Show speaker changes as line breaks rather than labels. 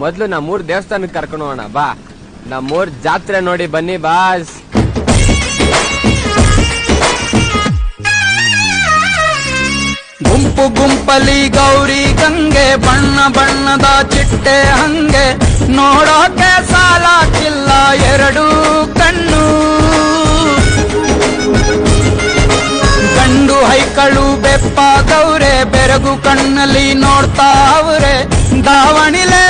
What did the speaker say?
ಮೊದ್ಲು ನಮ್ಮೂರ್ ದೇವಸ್ಥಾನಕ್ಕೆ ಕರ್ಕೊಂಡು ಹೋಗೋಣ ಬಾ. ನಮ್ಮೂರ್ ಜಾತ್ರೆ ನೋಡಿ ಬನ್ನಿ ಬಾಸ್.
ಗುಂಪು ಗುಂಪಲಿ ಗೌರಿ ಗಂಗೆ, ಬಣ್ಣ ಬಣ್ಣದ ಚಿಟ್ಟೆ ಹಂಗೆ, ನೋಡೋಕೆ ಸಾಲಾಕಿಲ್ಲ ಎರಡು ಕಣ್ಣು. ಗಂಡು ಹೈಕಳು ಬೆಪ್ಪಾದವ್ರೆ, ಬೆರಗು ಕಣ್ಣಲ್ಲಿ ನೋಡ್ತಾ ಅವ್ರೆ ದಾವಣಿಲೆ